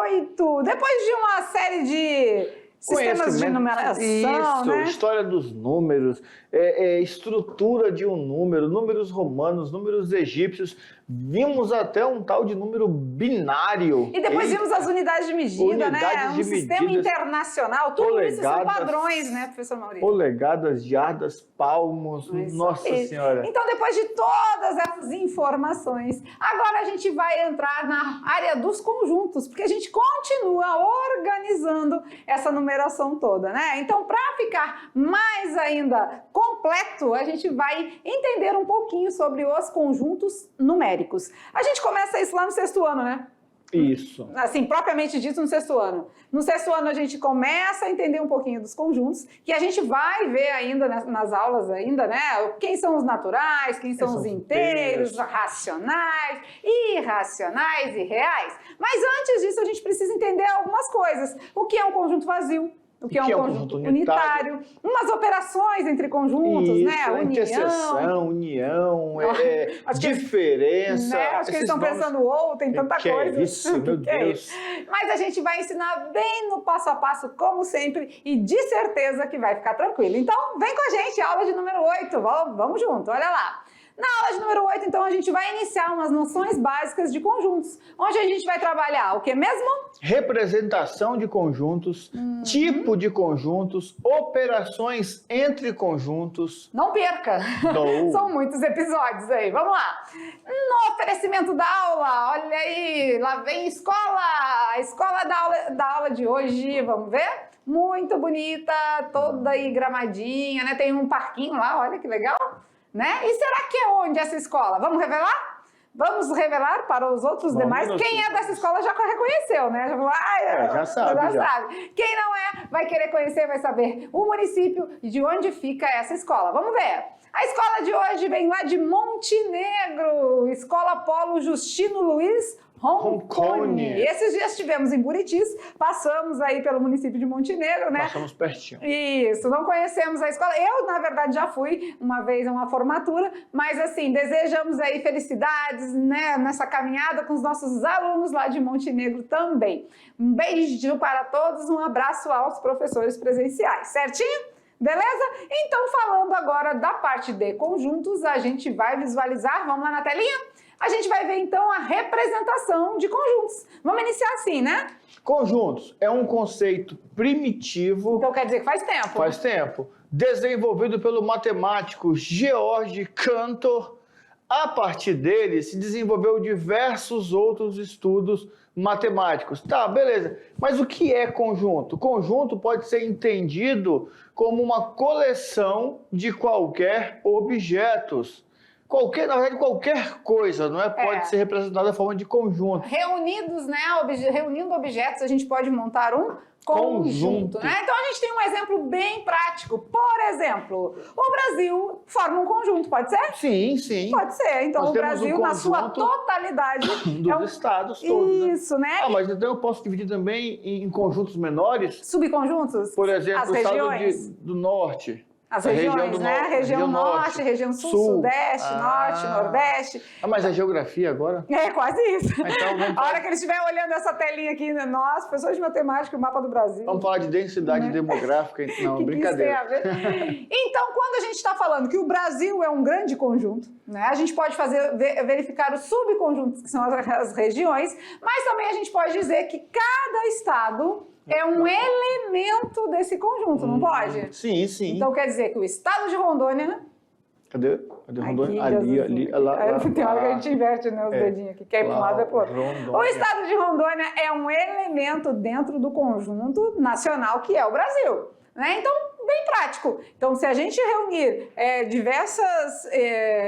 8. Depois de uma série de sistemas de numeração, isso, né? História dos números, estrutura de um número, números romanos, números egípcios, vimos até um tal de número binário. E depois vimos as unidades de medida, né? Unidades de sistema medidas, internacional, tudo isso são polegadas, padrões, né, professor Maurício? Polegadas, jardas, palmos, nossa senhora. Então, depois de todas essas informações, agora a gente vai entrar na área dos conjuntos, porque a gente continua organizando essa numeração toda, né? Então, para ficar mais ainda completo, a gente vai entender um pouquinho sobre os conjuntos numéricos. A gente começa isso lá no 6º ano, né? Isso. Assim, propriamente dito, no 6º ano. No 6º ano a gente começa a entender um pouquinho dos conjuntos, que a gente vai ver ainda nas aulas ainda, né? Quem são os naturais, quem são os inteiros, racionais, irracionais e reais. Mas antes disso a gente precisa entender algumas coisas. O que é um conjunto vazio? O que é um conjunto unitário, umas operações entre conjuntos, isso, né? Interseção, união, diferença. Né? Acho que eles estão pensando, tem tanta coisa. É isso, meu Deus. Mas a gente vai ensinar bem no passo a passo, como sempre, e de certeza que vai ficar tranquilo. Então, vem com a gente, aula de número 8, vamos junto, olha lá. Na aula de número 8, então, a gente vai iniciar umas noções básicas de conjuntos, onde a gente vai trabalhar o que mesmo? Representação de conjuntos, tipo de conjuntos, operações entre conjuntos. Não perca! Não. São muitos episódios aí, vamos lá. No oferecimento da aula, olha aí, lá vem a escola da aula de hoje, vamos ver? Muito bonita, toda aí gramadinha, né? Tem um parquinho lá, olha que legal. Né? E será que é onde essa escola? Vamos revelar? Vamos revelar para os outros demais. Quem é dessa escola já reconheceu, né? Já falou, já sabe. Quem não é, vai querer conhecer, vai saber o município e de onde fica essa escola. Vamos ver. A escola de hoje vem lá de Montenegro, Escola Polo Justino Luiz Roncone. Esses dias estivemos em Buritis, passamos aí pelo município de Montenegro, né? Passamos pertinho. Isso, não conhecemos a escola. Eu, na verdade, já fui uma vez a uma formatura, mas assim, desejamos aí felicidades, né, nessa caminhada com os nossos alunos lá de Montenegro também. Um beijo para todos, um abraço aos professores presenciais, certinho? Beleza? Então, falando agora da parte de conjuntos, a gente vai visualizar, vamos lá na telinha? A gente vai ver então a representação de conjuntos. Vamos iniciar assim, né? Conjuntos é um conceito primitivo. Então quer dizer que faz tempo. Faz tempo. Desenvolvido pelo matemático George Cantor. A partir dele se desenvolveu diversos outros estudos matemáticos. Tá, beleza. Mas o que é conjunto? Conjunto pode ser entendido como uma coleção de qualquer objetos. Na verdade, qualquer coisa, não é? Pode ser representada da forma de conjunto. Reunidos, né? Reunindo objetos, a gente pode montar um conjunto, né? Então a gente tem um exemplo bem prático. Por exemplo, o Brasil forma um conjunto, pode ser? Sim, sim. Pode ser. Então o Brasil, na sua totalidade, dos estados todos. Isso, né? Mas então eu posso dividir também em conjuntos menores? Subconjuntos? Por exemplo, as o regiões. Estado do Norte. As regiões, né? Região Norte, região Sul, Sudeste, Norte, Nordeste. Mas a geografia agora? É, quase isso. Então, a hora que eles estiverem olhando essa telinha aqui, nós, pessoas de matemática, o mapa do Brasil. Vamos falar de densidade demográfica, não, brincadeira. Que isso tem a ver? Então, quando a gente está falando que o Brasil é um grande conjunto, né? A gente pode verificar os subconjuntos, que são as regiões, mas também a gente pode dizer que cada estado é um elemento desse conjunto, não pode? Sim, sim. Então quer dizer que o estado de Rondônia... Cadê Rondônia? Ali, lá. Tem hora que a gente inverte, né, os dedinhos aqui, quer ir para um lado e para o outro. O estado de Rondônia é um elemento dentro do conjunto nacional que é o Brasil, né? Então, bem prático. Então, se a gente reunir diversas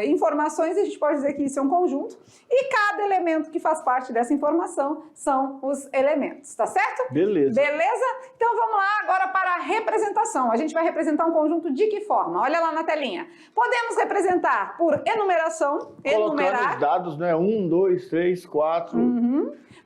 informações, a gente pode dizer que isso é um conjunto e cada elemento que faz parte dessa informação são os elementos, tá certo? Beleza. Beleza? Então, vamos lá agora para a representação. A gente vai representar um conjunto de que forma? Olha lá na telinha. Podemos representar por enumeração, colocando os dados, né? 1, 2, 3, 4.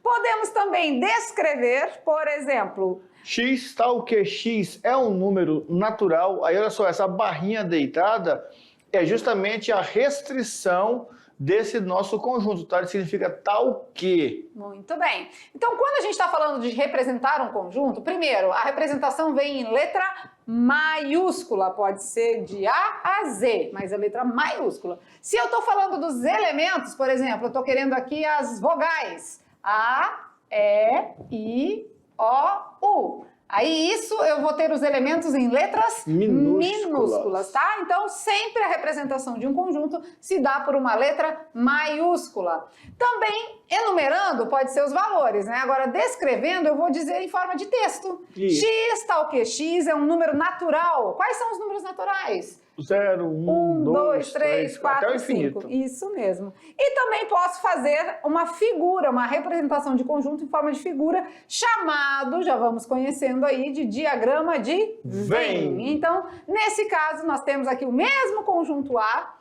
Podemos também descrever, por exemplo... X, tal que X é um número natural. Aí, olha só, essa barrinha deitada é justamente a restrição desse nosso conjunto, tá? Ele significa tal que. Muito bem. Então, quando a gente está falando de representar um conjunto, primeiro, a representação vem em letra maiúscula, pode ser de A a Z, mas é letra maiúscula. Se eu estou falando dos elementos, por exemplo, eu estou querendo aqui as vogais. A, E, I, O, U. Aí isso eu vou ter os elementos em letras minúsculas, tá? Então sempre a representação de um conjunto se dá por uma letra maiúscula. Também enumerando pode ser os valores, né? Agora descrevendo eu vou dizer em forma de texto. Isso. X tal que X é um número natural. Quais são os números naturais? 0, 1, 2, 3, 4, até o infinito. 5. Isso mesmo. E também posso fazer uma figura, uma representação de conjunto em forma de figura, chamado, já vamos conhecendo aí, de diagrama de Venn. Então, nesse caso, nós temos aqui o mesmo conjunto A,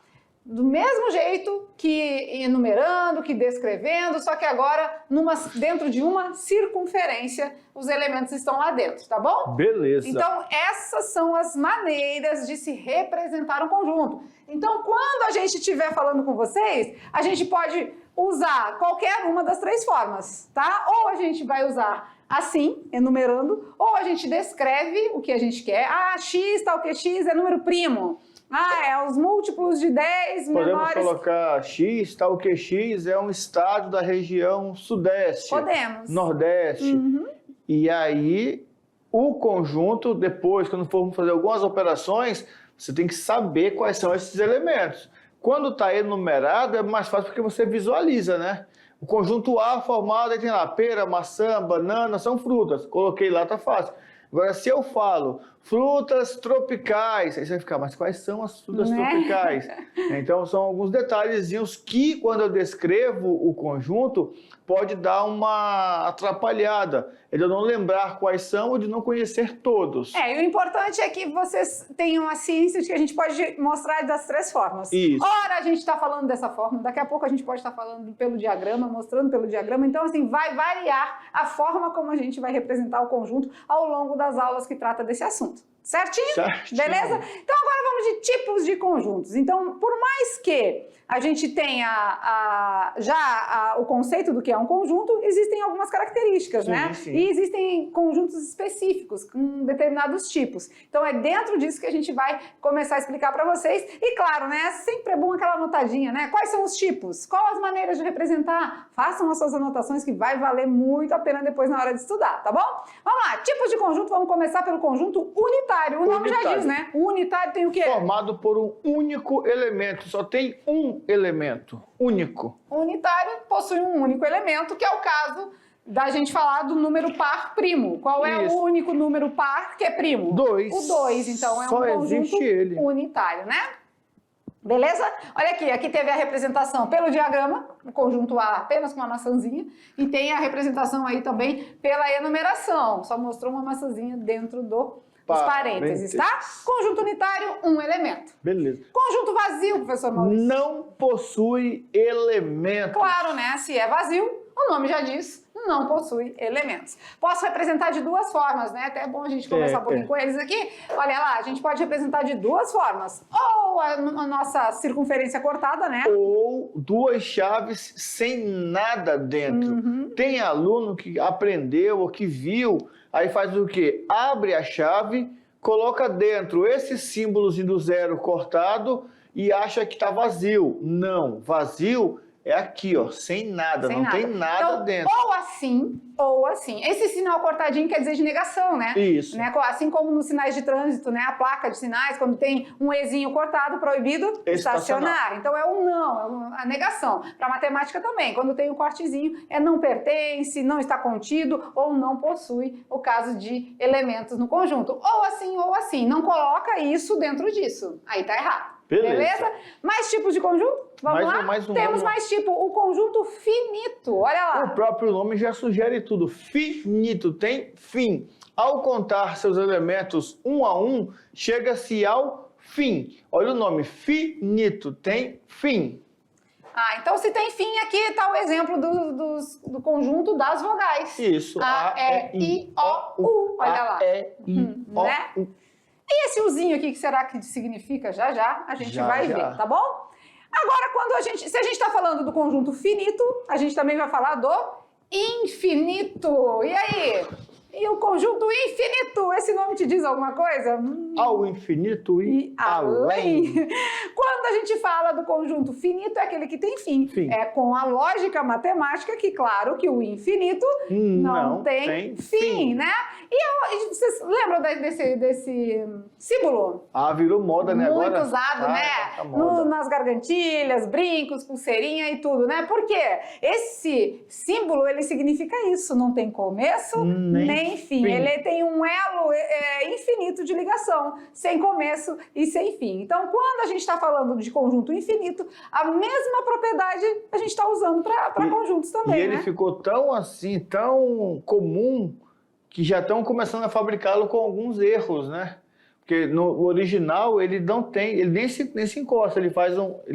do mesmo jeito que enumerando, que descrevendo, só que agora dentro de uma circunferência os elementos estão lá dentro, tá bom? Beleza. Então essas são as maneiras de se representar um conjunto. Então quando a gente estiver falando com vocês, a gente pode usar qualquer uma das três formas, tá? Ou a gente vai usar assim, enumerando, ou a gente descreve o que a gente quer. Ah, x tal que x é número primo. Ah, é os múltiplos de 10 menores. Podemos colocar X, tal que X é um estado da região sudeste. Podemos. Nordeste. E aí, o conjunto, depois, quando formos fazer algumas operações, você tem que saber quais são esses elementos. Quando está enumerado, é mais fácil porque você visualiza, né? O conjunto A formado, aí tem lá pera, maçã, banana, são frutas. Coloquei lá, tá fácil. Agora, se eu falo frutas tropicais, aí você vai ficar, mas quais são as frutas tropicais? Então, são alguns detalhezinhos que, quando eu descrevo o conjunto, pode dar uma atrapalhada. É de eu não lembrar quais são ou de não conhecer todos. E o importante é que vocês tenham a ciência de que a gente pode mostrar das três formas. Isso. Ora, a gente está falando dessa forma, daqui a pouco a gente pode estar falando pelo diagrama, mostrando pelo diagrama. Então, assim, vai variar a forma como a gente vai representar o conjunto ao longo das aulas que trata desse assunto. Certinho? Certinho. Beleza? Então agora vamos de tipos de conjuntos. Então, por mais que a gente tenha o conceito do que é um conjunto, existem algumas características, né? Sim. E existem conjuntos específicos com determinados tipos. Então é dentro disso que a gente vai começar a explicar para vocês. E claro, né? Sempre é bom aquela anotadinha, né? Quais são os tipos? Quais as maneiras de representar? Façam as suas anotações que vai valer muito a pena depois na hora de estudar, tá bom? Vamos lá, tipos de conjunto, vamos começar pelo conjunto unitário. O nome já diz, né? O unitário tem o quê? Formado por um único elemento, só tem um elemento, único. O unitário possui um único elemento, que é o caso da gente falar do número par primo. Qual é o único número par que é primo? 2. O 2, então é só um conjunto unitário, né? Beleza? Olha aqui teve a representação pelo diagrama, o conjunto A apenas com uma maçãzinha, e tem a representação aí também pela enumeração, só mostrou uma maçãzinha dentro dos parênteses, tá? Conjunto unitário, um elemento. Beleza. Conjunto vazio, professor Maurício. Não possui elementos. Claro, né? Se é vazio, o nome já diz, não possui elementos. Posso representar de duas formas, né? Até é bom a gente conversar um pouquinho com eles aqui. Olha lá, a gente pode representar de duas formas. Ou a nossa circunferência cortada, né? Ou duas chaves sem nada dentro. Tem aluno que aprendeu ou que viu, aí faz o quê? Abre a chave, coloca dentro esse símbolozinho do zero cortado e acha que está vazio. Não, vazio é aqui, ó, sem nada, tem nada então, dentro. Ou assim. Esse sinal cortadinho quer dizer de negação, né? Isso. Né? Assim como nos sinais de trânsito, né? A placa de sinais, quando tem um ezinho cortado, proibido estacionar. Então é um não, é a negação. Para matemática também, quando tem um cortezinho, é não pertence, não está contido ou não possui o caso de elementos no conjunto. Ou assim. Não coloca isso dentro disso. Aí tá errado. Beleza? Mais tipos de conjunto? Vamos lá? Temos mais tipo, o conjunto finito. Olha lá. O próprio nome já sugere tudo. Finito, tem fim. Ao contar seus elementos um a um, chega-se ao fim. Olha o nome, finito, tem fim. Então se tem fim, aqui está o exemplo do conjunto das vogais. Isso. A, E, I, O, U. Olha lá. A, E, I, O, né? U. E esse Uzinho aqui, que será que significa? Já a gente vai ver, tá bom? Agora, se a gente está falando do conjunto finito, a gente também vai falar do infinito. E aí? E o conjunto infinito, esse nome te diz alguma coisa? Ao infinito e além. Quando a gente fala do conjunto finito, é aquele que tem fim. É com a lógica matemática que, claro, que o infinito não tem fim, né? E vocês lembram desse símbolo? Virou moda, né? Muito agora? usado, né? Nas gargantilhas, brincos, pulseirinha e tudo, né? Porque esse símbolo, ele significa isso. Não tem começo, nem fim. Ele tem um elo infinito de ligação, sem começo e sem fim. Então, quando a gente está falando de conjunto infinito, a mesma propriedade a gente está usando para conjuntos também, E ele ficou tão assim, tão comum, que já estão começando a fabricá-lo com alguns erros, né? Porque no original ele não tem, ele nem se encosta, ele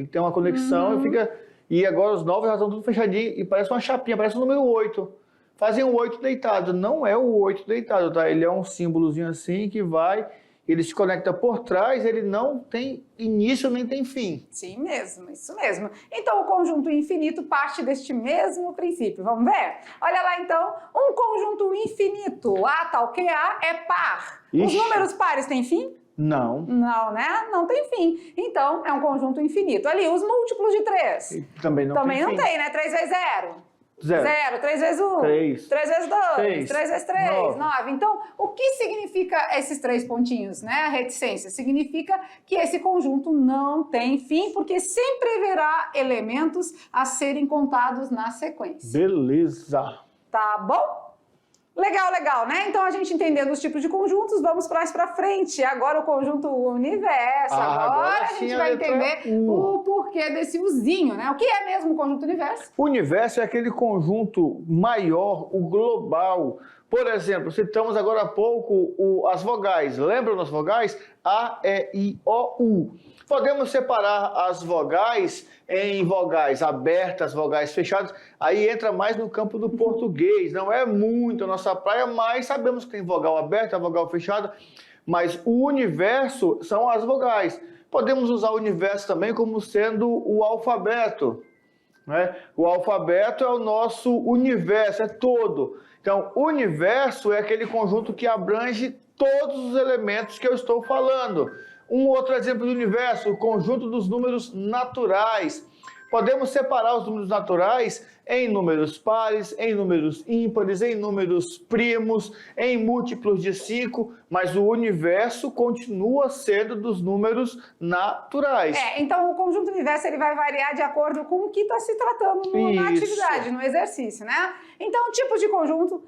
tem uma conexão e fica... E agora os novos já estão tudo fechadinho e parece uma chapinha, parece o número 8. Fazem o 8 deitado, não é o 8 deitado, tá? Ele é um símbolozinho assim que vai, ele se conecta por trás, ele não tem início nem tem fim. Sim mesmo, isso mesmo. Então o conjunto infinito parte deste mesmo princípio, vamos ver? Olha lá então, um conjunto infinito, A tal que A é par. Os números pares têm fim? Não. Não, né? Não tem fim. Então é um conjunto infinito. Ali, os múltiplos de 3. Também não tem, né? 3 vezes 0. 0. 3 vezes 1. 3. 3 vezes 2. 6. 3 vezes 3. 9. Então, o que significa esses 3 pontinhos, né? A reticência. Significa que esse conjunto não tem fim, porque sempre haverá elementos a serem contados na sequência. Beleza. Tá bom? Legal, né? Então, a gente entendendo os tipos de conjuntos, vamos mais pra frente. Agora o conjunto universo. Agora a gente vai entender o porquê desse uzinho, né? O que é mesmo o conjunto universo? O universo é aquele conjunto maior, o global. Por exemplo, citamos agora há pouco as vogais. Lembram das vogais? A, E, I, O, U. Podemos separar as vogais em vogais abertas, vogais fechadas. Aí entra mais no campo do português. Não é muito a nossa praia, mas sabemos que tem vogal aberta, vogal fechada. Mas o universo são as vogais. Podemos usar o universo também como sendo o alfabeto, né? O alfabeto é o nosso universo, é todo. Então, o universo é aquele conjunto que abrange todos os elementos que eu estou falando. Um outro exemplo do universo, o conjunto dos números naturais. Podemos separar os números naturais em números pares, em números ímpares, em números primos, em múltiplos de 5, mas o universo continua sendo dos números naturais. Então o conjunto universo ele vai variar de acordo com o que está se tratando na atividade, no exercício, né? Então, tipos de conjunto: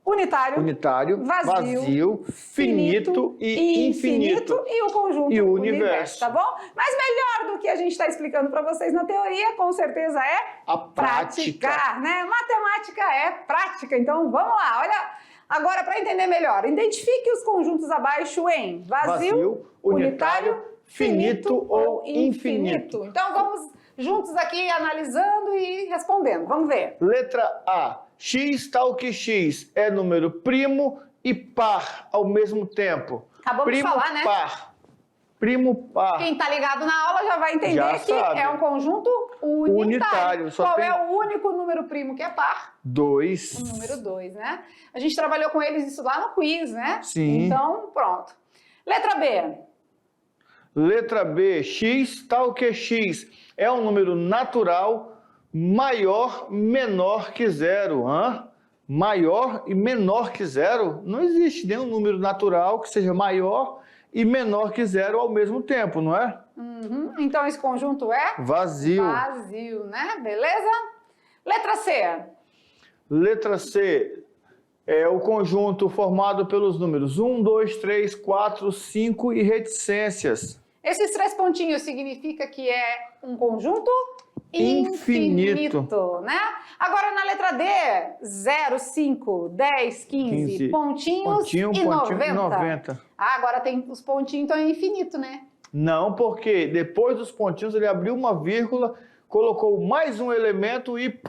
unitário, vazio, finito e infinito, e o conjunto e o universo, tá bom? Mas melhor do que a gente está explicando para vocês na teoria, com certeza é a praticar, né? Matemática é prática, então vamos lá, olha. Agora, para entender melhor, identifique os conjuntos abaixo em vazio, unitário, finito ou infinito. Então vamos juntos aqui analisando e respondendo, vamos ver. Letra A. X tal que X é número primo e par ao mesmo tempo. Acabamos de falar, né? Primo par. Quem tá ligado na aula já vai entender que é um conjunto unitário. Qual é o único número primo que é par? 2. O número 2, né? A gente trabalhou com eles isso lá no quiz, né? Sim. Então, pronto. Letra B. Letra B. X tal que X é um número natural maior, menor que 0. Maior e menor que 0? Não existe nenhum número natural que seja maior e menor que 0 ao mesmo tempo, não é? Então esse conjunto é? Vazio. Vazio, né? Beleza? Letra C. Letra C é o conjunto formado pelos números 1, 2, 3, 4, 5 e reticências. Esses 3 pontinhos significa que é um conjunto infinito, né? Agora na letra D, 0, 5, 10, 15 pontinhos e 90. Agora tem os pontinhos, então é infinito, né? Não, porque depois dos pontinhos ele abriu uma vírgula, colocou mais um elemento e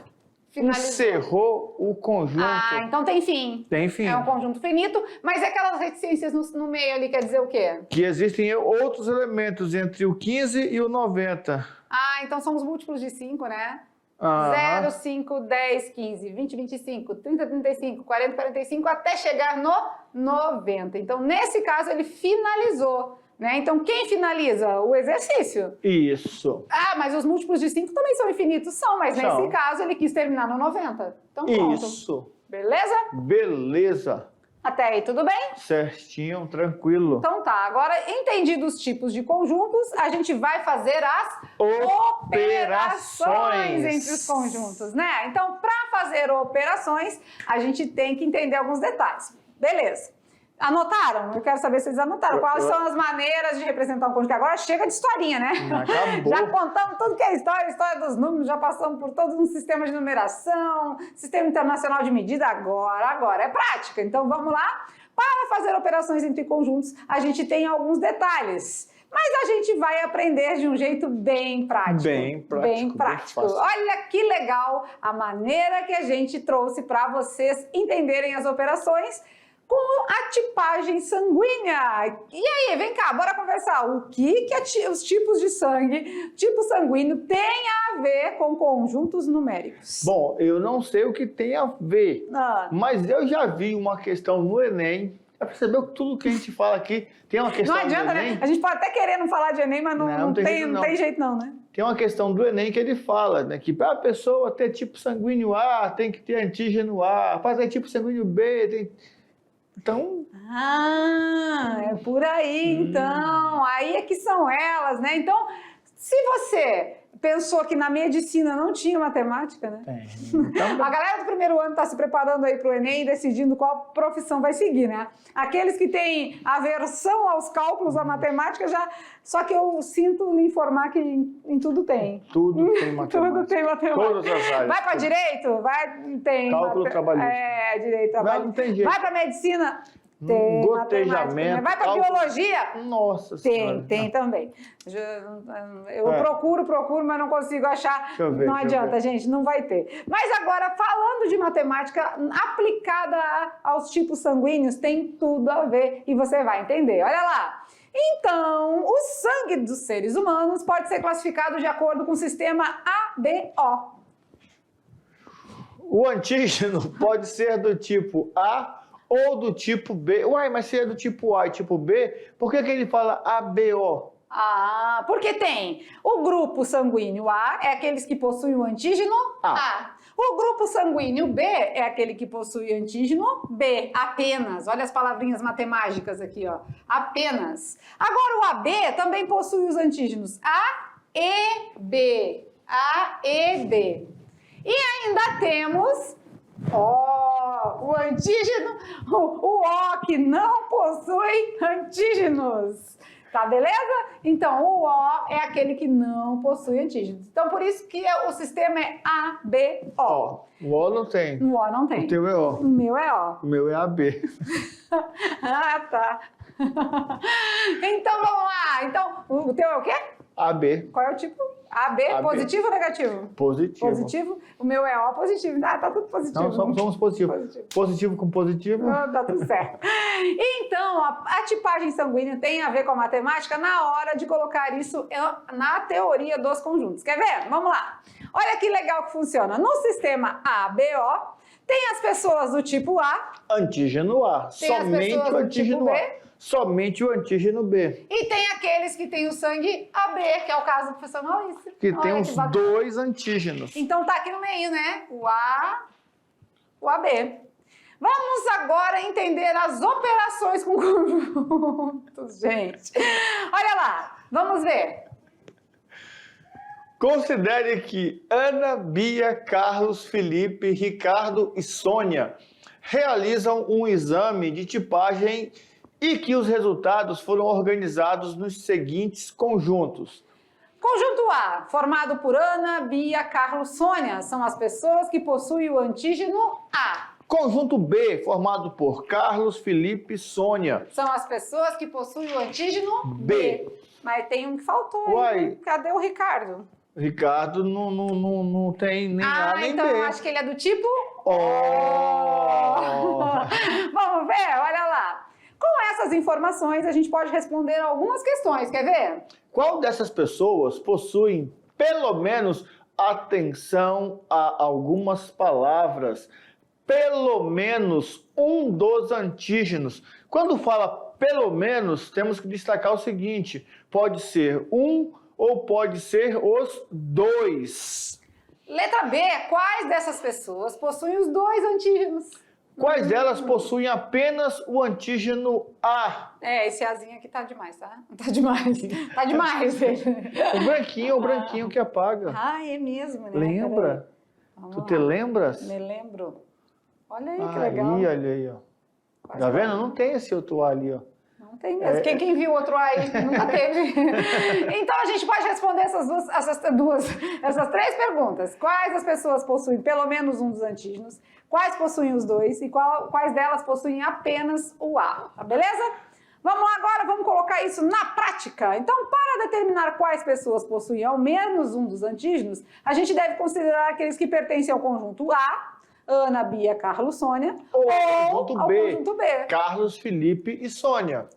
finalizou. Encerrou o conjunto. Então tem fim. Tem fim. É um conjunto finito, mas aquelas reticências no meio ali quer dizer o quê? Que existem outros elementos entre o 15 e o 90. Então são os múltiplos de 5, né? Aham. 0, 5, 10, 15, 20, 25, 30, 35, 40, 45, até chegar no 90. Então, nesse caso, ele finalizou, né? Então, quem finaliza? O exercício. Isso. Mas os múltiplos de 5 também são infinitos? São, mas São. nesse caso, ele quis terminar no 90. Então, pronto. Isso. Beleza? Beleza. Até aí, tudo bem? Certinho, tranquilo. Então tá, agora entendidos os tipos de conjuntos, a gente vai fazer as operações entre os conjuntos, né? Então, para fazer operações, a gente tem que entender alguns detalhes. Beleza. Anotaram? Eu quero saber se vocês anotaram. Quais são as maneiras de representar um conjunto? Agora chega de historinha, né? Acabou. Já contamos tudo que é história dos números, já passamos por todo um sistema de numeração, sistema internacional de medida, agora é prática. Então vamos lá. Para fazer operações entre conjuntos, a gente tem alguns detalhes. Mas a gente vai aprender de um jeito bem prático. Bem prático. Bem Olha que legal a maneira que a gente trouxe para vocês entenderem as operações com a tipagem sanguínea. E aí, vem cá, bora conversar. O que os tipos de sangue, tipo sanguíneo, tem a ver com conjuntos numéricos? Bom, eu não sei o que tem a ver, mas eu já vi uma questão no Enem. Já percebeu que tudo que a gente fala aqui tem uma questão do Enem? Não adianta, né? A gente pode até querer não falar de Enem, mas não tem jeito não, né? Tem uma questão do Enem que ele fala, né? Que para a pessoa ter tipo sanguíneo A, tem que ter antígeno A. Para ter tipo sanguíneo B, tem... Então... é por aí, então. Aí é que são elas, né? Então, se você pensou que na medicina não tinha matemática, né? A galera do primeiro ano está se preparando aí para o Enem e decidindo qual profissão vai seguir, né? Aqueles que têm aversão aos cálculos, à matemática, já... Só que eu sinto lhe informar que em tudo tem. Tudo tem matemática. Tudo tem matemática. Todas as áreas. Vai para direito? Tem. Cálculo trabalhista. Direito trabalhista. Não tem jeito. Vai para medicina? Tem Gotejamento. Vai para biologia? Nossa Senhora. Tem também. Eu procuro, mas não consigo achar. Deixa eu ver, não adianta, gente, não vai ter. Mas agora, falando de matemática aplicada aos tipos sanguíneos, tem tudo a ver e você vai entender. Olha lá. Então, o sangue dos seres humanos pode ser classificado de acordo com o sistema ABO. O antígeno pode ser do tipo A ou do tipo B. Uai, mas se é do tipo A e tipo B, por que ele fala ABO? Porque tem o grupo sanguíneo A, é aqueles que possuem o antígeno A. O grupo sanguíneo B é aquele que possui antígeno B, apenas. Olha as palavrinhas matemáticas aqui, ó. Apenas. Agora o AB também possui os antígenos A e B. A e B. E ainda temos o antígeno, o O que não possui antígenos. Tá, beleza? Então, o O é aquele que não possui antígenos. Então, por isso que o sistema é ABO. O O não tem. O O não tem. O teu é O. O meu é O. O meu é AB. Tá. Então, vamos lá. Então, o teu é o quê? AB. Qual é o tipo? AB, positivo ou negativo? Positivo. Positivo? O meu é O positivo. Tá tudo positivo. Não, somos positivos. Positivo com positivo. Tá tudo certo. Então, a tipagem sanguínea tem a ver com a matemática na hora de colocar isso na teoria dos conjuntos. Quer ver? Vamos lá. Olha que legal que funciona. No sistema ABO, tem as pessoas do tipo A. Antígeno A. Tem somente o antígeno A. B. Somente o antígeno B. E tem aqueles que têm o sangue AB, que é o caso do professor Maurício. Que tem os dois antígenos. Então tá aqui no meio, né? O A, o AB. Vamos agora entender as operações com conjuntos, gente. Olha lá, vamos ver. Considere que Ana, Bia, Carlos, Felipe, Ricardo e Sônia realizam um exame de tipagem e que os resultados foram organizados nos seguintes conjuntos. Conjunto A, formado por Ana, Bia, Carlos, Sônia, são as pessoas que possuem o antígeno A. Conjunto B, formado por Carlos, Felipe e Sônia. São as pessoas que possuem o antígeno B. Mas tem um que faltou. Uai. Hein? Cadê o Ricardo? Ricardo não tem nem A nem então B. eu acho que ele é do tipo Oh! Vamos ver? Olha lá. Com essas informações, a gente pode responder algumas questões. Quer ver? Qual dessas pessoas possuem, pelo menos, atenção a algumas palavras? Pelo menos um dos antígenos. Quando fala pelo menos, temos que destacar o seguinte: pode ser um ou pode ser os dois. Letra B. Quais dessas pessoas possuem os dois antígenos? Quais delas possuem apenas o antígeno A? Esse Azinho aqui tá demais, tá? Tá demais. Tá demais ele. O branquinho que apaga. É mesmo, né? Lembra? Tu te lembras? Me lembro. Olha aí que legal. Olha aí, ó. Tá vendo? Não tem esse outro A ali, ó. Não tem mesmo. Quem viu outro A aí nunca teve. Então a gente pode responder essas três perguntas. Quais as pessoas possuem pelo menos um dos antígenos? Quais possuem os dois? E quais delas possuem apenas o A? Tá beleza? Vamos lá agora, vamos colocar isso na prática. Então, para determinar quais pessoas possuem ao menos um dos antígenos, a gente deve considerar aqueles que pertencem ao conjunto A, Ana, Bia, Carlos, Sônia, ou ao conjunto B. Carlos, Felipe e Sônia.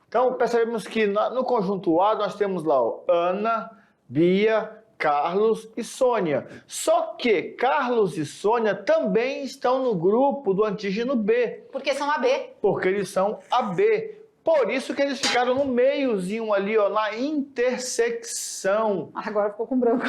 Então, percebemos que no conjunto A nós temos lá ó, Ana, Bia, Carlos e Sônia. Só que Carlos e Sônia também estão no grupo do antígeno B. Porque são AB. Porque eles são AB. Por isso que eles ficaram no meiozinho ali, ó, na intersecção. Agora ficou com branco.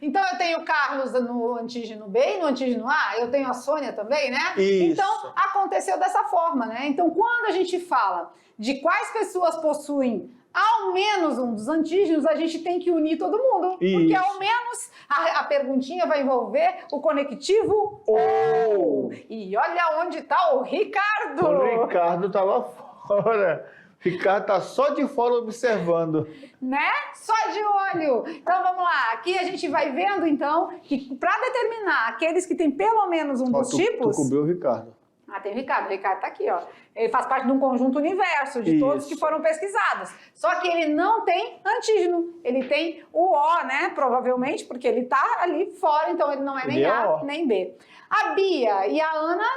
Então eu tenho o Carlos no antígeno B e no antígeno A, eu tenho a Sônia também, né? Isso. Então aconteceu dessa forma, né? Então quando a gente fala de quais pessoas possuem ao menos um dos antígenos, a gente tem que unir todo mundo. Isso. Porque ao menos a perguntinha vai envolver o conectivo OU. E olha onde está o Ricardo. O Ricardo tá lá fora. O Ricardo tá só de fora observando. Né? Só de olho. Então vamos lá. Aqui a gente vai vendo então que para determinar aqueles que têm pelo menos um dos tipos. Tu cobriu o Ricardo. Tem o Ricardo. O Ricardo tá aqui, ó. Ele faz parte de um conjunto universo de todos que foram pesquisados. Só que ele não tem antígeno. Ele tem o O, né? Provavelmente, porque ele tá ali fora, então ele não é nem A nem B. A Bia e a Ana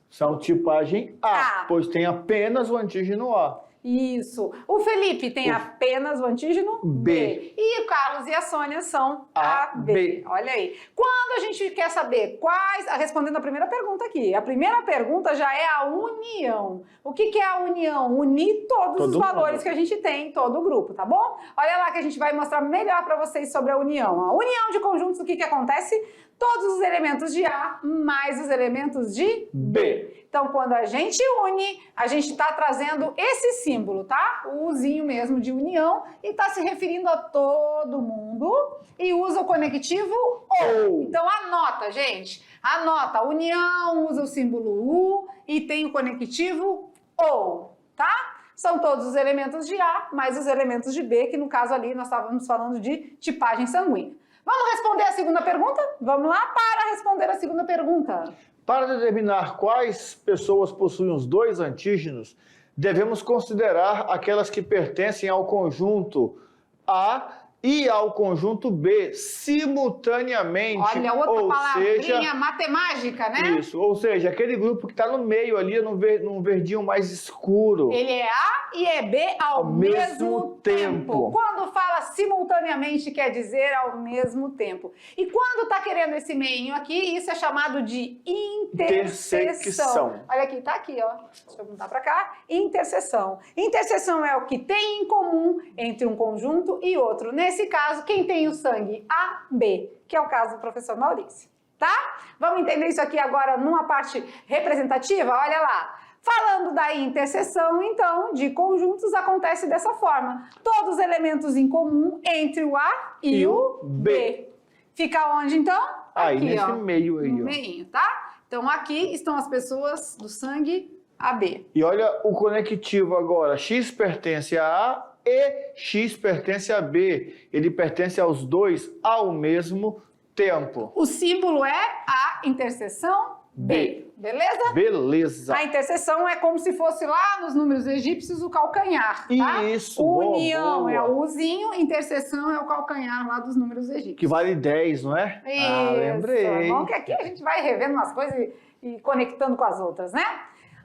são tipagem A, pois tem apenas o antígeno A. Isso. O Felipe tem apenas o antígeno B. E o Carlos e a Sônia são AB. Olha aí. Quando a gente quer saber quais... Respondendo a primeira pergunta aqui. A primeira pergunta já é a união. O que é a união? Unir todos os valores que a gente tem em todo o grupo, tá bom? Olha lá que a gente vai mostrar melhor para vocês sobre a união. A união de conjuntos, o que acontece? Todos os elementos de A mais os elementos de B. Então, quando a gente une, a gente está trazendo esse símbolo, tá? O Uzinho mesmo de união e está se referindo a todo mundo e usa o conectivo OU. Então, anota, gente. Anota. A união usa o símbolo U e tem o conectivo OU, tá? São todos os elementos de A mais os elementos de B, que no caso ali nós estávamos falando de tipagem sanguínea. Vamos responder a segunda pergunta? Vamos lá para responder a segunda pergunta. Para determinar quais pessoas possuem os dois antígenos, devemos considerar aquelas que pertencem ao conjunto A e ao conjunto B simultaneamente. Olha, outra palavrinha matemática, né? Isso, ou seja, aquele grupo que está no meio ali, num verdinho mais escuro. Ele é A e é B ao mesmo tempo. Quando fala simultaneamente, quer dizer ao mesmo tempo. E quando está querendo esse meinho aqui, isso é chamado de interseção. Olha aqui, tá aqui, ó. Deixa eu botar para cá. Interseção. Interseção é o que tem em comum entre um conjunto e outro. Nesse caso, quem tem o sangue AB, que é o caso do professor Maurício, tá? Vamos entender isso aqui agora numa parte representativa? Olha lá. Falando da interseção, então, de conjuntos, acontece dessa forma. Todos os elementos em comum entre o A e o B. Fica onde, então? Aí, aqui, nesse meio aí, no meinho, tá? Então, aqui estão as pessoas do sangue AB. E olha o conectivo agora. X pertence a A e X pertence a B. Ele pertence aos dois ao mesmo tempo. O símbolo é a interseção B. Beleza? Beleza. A interseção é como se fosse lá nos números egípcios o calcanhar, tá? Isso, União boa. é o Uzinho, interseção é o calcanhar lá dos números egípcios. Que vale 10, não é? Isso. Ah, lembrei. Bom que aqui a gente vai revendo umas coisas e conectando com as outras, né?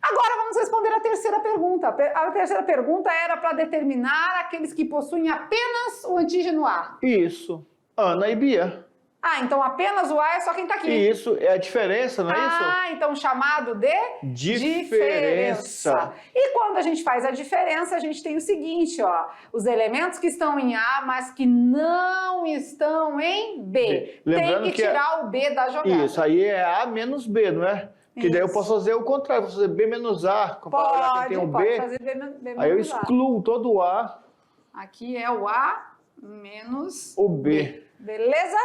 Agora vamos responder a terceira pergunta. A terceira pergunta era para determinar aqueles que possuem apenas o antígeno A. Isso. Ana e Bia. Ah, então apenas o A é só quem está aqui. Isso, é a diferença, não é isso? Ah, então chamado de Diferença. E quando a gente faz a diferença, a gente tem o seguinte, ó. Os elementos que estão em A, mas que não estão em B. Lembrando tem que tirar o B da jogada. Isso, aí é A menos B, não é? Que daí eu posso fazer o contrário, posso fazer B menos A. Pode, tem o pode B, fazer B menos aí eu A. excluo todo o A. Aqui é o A menos o B. Beleza?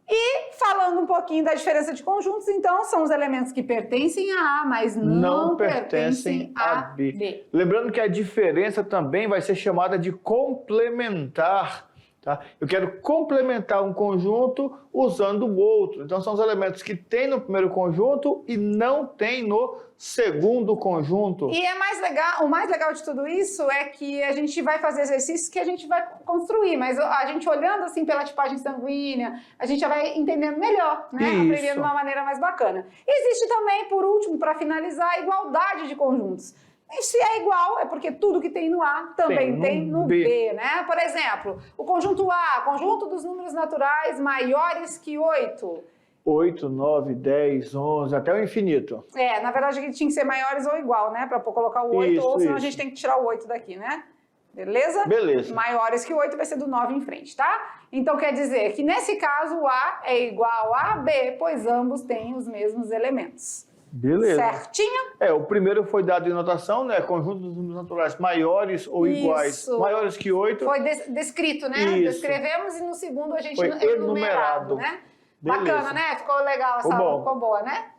E falando um pouquinho da diferença de conjuntos, então, são os elementos que pertencem a A, mas não pertencem a B. Lembrando que a diferença também vai ser chamada de complementar. Tá? Eu quero complementar um conjunto usando o outro. Então, são os elementos que tem no primeiro conjunto e não tem no segundo conjunto. E é mais legal, o mais legal de tudo isso é que a gente vai fazer exercícios que a gente vai construir, mas a gente olhando assim pela tipagem sanguínea, a gente já vai entendendo melhor, né? Isso. Aprendendo de uma maneira mais bacana. Existe também, por último, para finalizar, a igualdade de conjuntos. E se é igual, é porque tudo que tem no A também tem no B, né? Por exemplo, o conjunto A, conjunto dos números naturais maiores que 8. 8, 9, 10, 11, até o infinito. É, na verdade aqui tinha que ser maiores ou igual, né? Para colocar o 8, ou senão a gente tem que tirar o 8 daqui, né? Beleza? Beleza. Maiores que 8 vai ser do 9 em frente, tá? Então quer dizer que nesse caso o A é igual a B, pois ambos têm os mesmos elementos. Beleza. Certinho? É, o primeiro foi dado em notação, né? Conjunto dos números naturais maiores ou iguais. Maiores que 8. Foi descrito, né? Isso. Descrevemos e no segundo a gente foi enumerado, né? Beleza. Bacana, né? Ficou legal essa aula, ficou boa, né?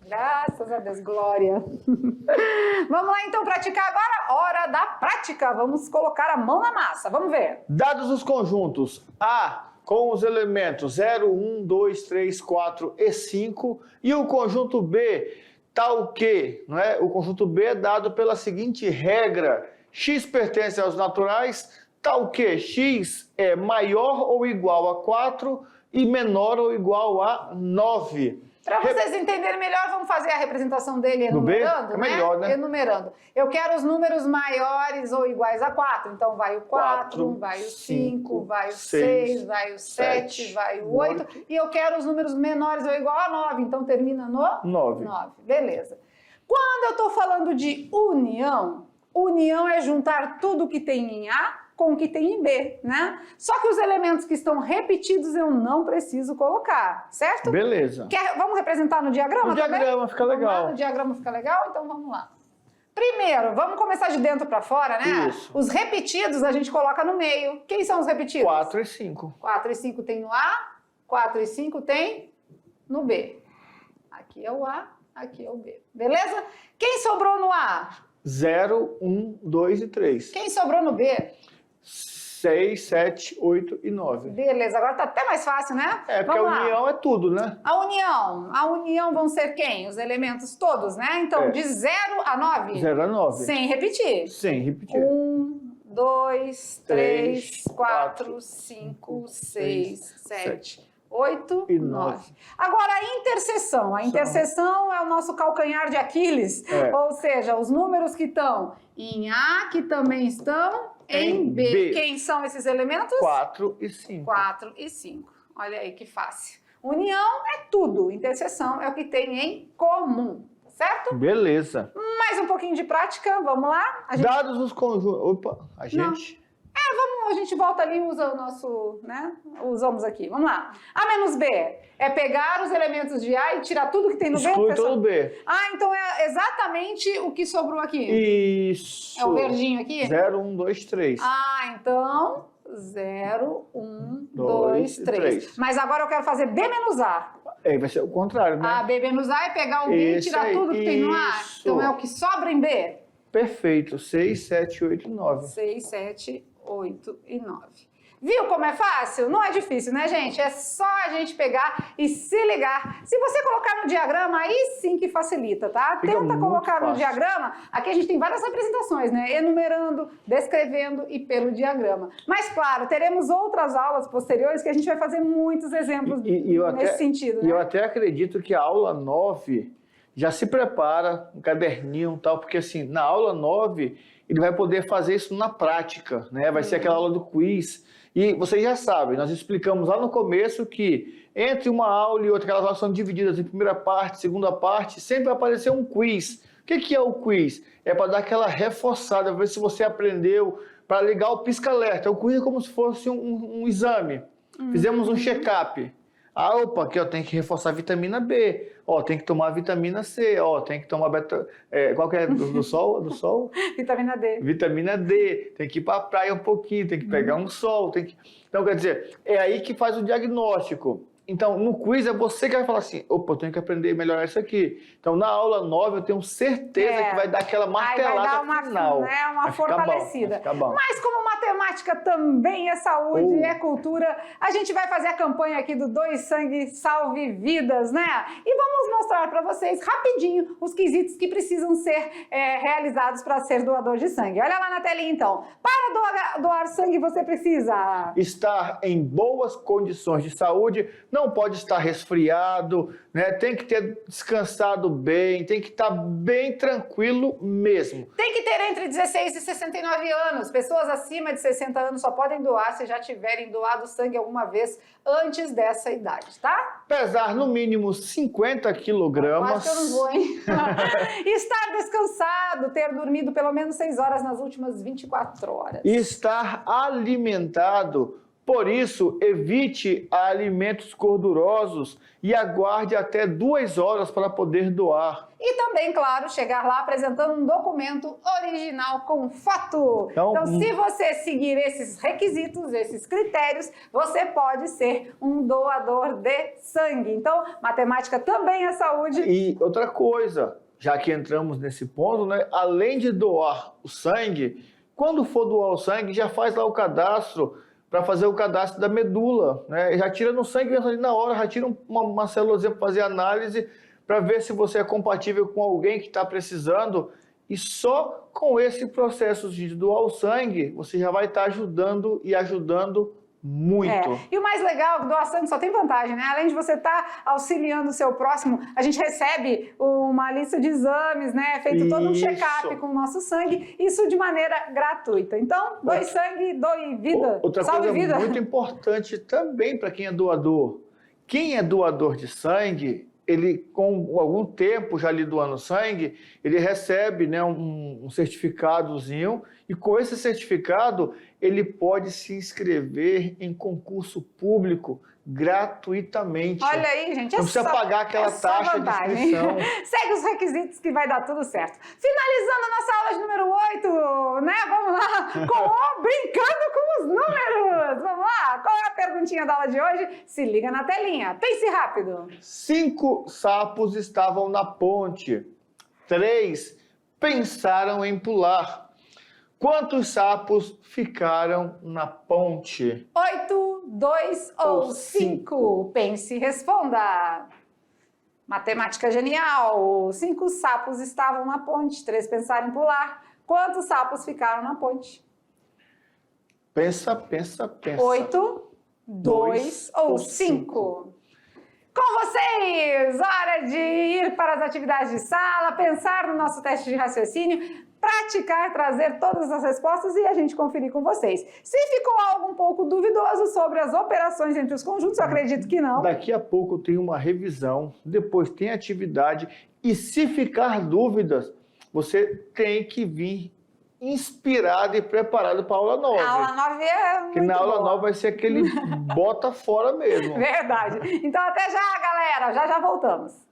Graças a Deus, glória. Vamos lá então praticar agora, hora da prática. Vamos colocar a mão na massa, vamos ver. Dados os conjuntos A com os elementos 0, 1, 2, 3, 4 e 5 e o conjunto B tal que, não é? O conjunto B é dado pela seguinte regra: x pertence aos naturais, tal que x é maior ou igual a 4 e menor ou igual a 9. Para vocês entenderem melhor, vamos fazer a representação dele enumerando, é melhor, né? Enumerando. Eu quero os números maiores ou iguais a 4. Então vai o 4, vai o 5, vai o 6, vai o 7, vai o 8. E eu quero os números menores ou igual a 9. Então termina no 9. Beleza. Quando eu estou falando de união, união é juntar tudo que tem em A com o que tem em B, né? Só que os elementos que estão repetidos eu não preciso colocar, certo? Beleza. Vamos representar no diagrama também? No diagrama fica legal. No diagrama fica legal? Então vamos lá. Primeiro, vamos começar de dentro para fora, né? Isso. Os repetidos a gente coloca no meio. Quem são os repetidos? 4 e 5. 4 e 5 tem no A, 4 e 5 tem no B. Aqui é o A, aqui é o B. Beleza? Quem sobrou no A? 0, 1, 2 e 3. Quem sobrou no B? 6, 7, 8 e 9. Beleza, agora tá até mais fácil, né? É, porque vamos a união é tudo, né? A união vão ser quem? Os elementos todos, né? Então, de 0 a 9? 0 a 9. Sem repetir. Sem repetir. 1, 2, 3, 4, 5, 6, 7, 8 e 9. Agora, a interseção. A interseção é o nosso calcanhar de Aquiles. Ou seja, os números que estão em A, que também estão em B. Quem são esses elementos? 4 e 5. 4 e 5. Olha aí que fácil. União é tudo. Interseção é o que tem em comum. Certo? Beleza. Mais um pouquinho de prática. Vamos lá? Dados os conjuntos... Opa, a gente... A gente volta ali e usa o nosso, né? Usamos aqui. Vamos lá. A menos B é pegar os elementos de A e tirar tudo que tem no B? Exclui todo B. Ah, então é exatamente o que sobrou aqui. Isso. É o verdinho aqui? 0, 1, 2, 3. Ah, então 0, 1, 2, 3. Mas agora eu quero fazer B menos A. Aí vai ser o contrário, né? A B menos A é pegar o B e tirar tudo que tem no A. Então é o que sobra em B. Perfeito. 6, 7, 8 e 9. 6, 7, 8 e 9. Viu como é fácil? Não é difícil, né, gente? É só a gente pegar e se ligar. Se você colocar no diagrama, aí sim que facilita, tá? Fica Tenta muito colocar no fácil. diagrama. Aqui a gente tem várias representações, né? Enumerando, descrevendo e pelo diagrama. Mas, claro, teremos outras aulas posteriores que a gente vai fazer muitos exemplos nesse sentido, né? E eu até acredito que a aula 9 já se prepara, um caderninho e tal, porque assim, na aula 9 ele vai poder fazer isso na prática, né? Vai ser aquela aula do quiz. E vocês já sabem, nós explicamos lá no começo que entre uma aula e outra, aquelas aulas são divididas em primeira parte, segunda parte, sempre vai aparecer um quiz. O que é o quiz? É para dar aquela reforçada, ver se você aprendeu, para ligar o pisca-alerta. O quiz é como se fosse um exame. Fizemos um check-up. Ah, opa, aqui ó, tem que reforçar a vitamina B, ó, tem que tomar a vitamina C, ó, tem que tomar qual que é do sol? Do sol? Vitamina D. Vitamina D, tem que ir para a praia um pouquinho, tem que pegar um sol, tem que... Então, quer dizer, é aí que faz o diagnóstico. Então, no quiz é você que vai falar assim, opa, eu tenho que aprender a melhorar isso aqui. Então, na aula 9, eu tenho certeza que vai dar aquela martelada vai dar uma, final. Né, uma fortalecida. Vai ficar bom. Mas como matemática também é saúde, é cultura, a gente vai fazer a campanha aqui do Doe Sangue Salve Vidas, né? E vamos mostrar para vocês rapidinho os quesitos que precisam ser realizados para ser doador de sangue. Olha lá na telinha então. Para doar sangue você precisa estar em boas condições de saúde, não pode estar resfriado, né? Tem que ter descansado bem, tem que estar bem tranquilo mesmo. Tem que ter entre 16 e 69 anos. Pessoas acima de 60 anos só podem doar se já tiverem doado sangue alguma vez antes dessa idade, tá? Pesar no mínimo 50 quilogramas. Acho que eu não vou, hein? Estar descansado, ter dormido pelo menos 6 horas nas últimas 24 horas. E estar alimentado. Por isso, evite alimentos gordurosos e aguarde até 2 horas para poder doar. E também, claro, chegar lá apresentando um documento original com foto. Então, se você seguir esses requisitos, esses critérios, você pode ser um doador de sangue. Então, matemática também é saúde. E outra coisa, já que entramos nesse ponto, né? Além de doar o sangue, quando for doar o sangue, já faz lá o cadastro para fazer o cadastro da medula, né? Já tira no sangue na hora, já tira uma célulazinha para fazer análise, para ver se você é compatível com alguém que está precisando. E só com esse processo de doar o sangue, você já vai estar ajudando e ajudando muito. E o mais legal, doar sangue só tem vantagem, né? Além de você estar auxiliando o seu próximo, a gente recebe uma lista de exames, né? Feito todo um check-up com o nosso sangue, isso de maneira gratuita. Então, doe sangue, doe vida, outra salve coisa vida. Muito importante também para quem é doador. Quem é doador de sangue, ele com algum tempo já ali doando sangue, ele recebe, né, um certificadozinho, e com esse certificado ele pode se inscrever em concurso público gratuitamente. Olha aí, gente, não precisa pagar aquela taxa de inscrição. Segue os requisitos que vai dar tudo certo. Finalizando a nossa aula de número 8, né? Vamos lá, com brincando com os números. Vamos lá, qual é a perguntinha da aula de hoje? Se liga na telinha, pense rápido. 5 sapos estavam na ponte, 3 pensaram em pular. Quantos sapos ficaram na ponte? 8, 2 ou 5? Pense e responda. Matemática genial. 5 sapos estavam na ponte, 3 pensaram em pular. Quantos sapos ficaram na ponte? Pensa, pensa, pensa. 8, 2 ou 5? Com vocês! Hora de ir para as atividades de sala, pensar no nosso teste de raciocínio, praticar, trazer todas as respostas e a gente conferir com vocês. Se ficou algo um pouco duvidoso sobre as operações entre os conjuntos, eu acredito que não. Daqui a pouco tem uma revisão, depois tem atividade e se ficar dúvidas, você tem que vir inspirado e preparado para a aula 9. A aula 9 é muito Que na aula boa. 9 vai ser aquele bota fora mesmo. Verdade. Então até já, galera. Já voltamos.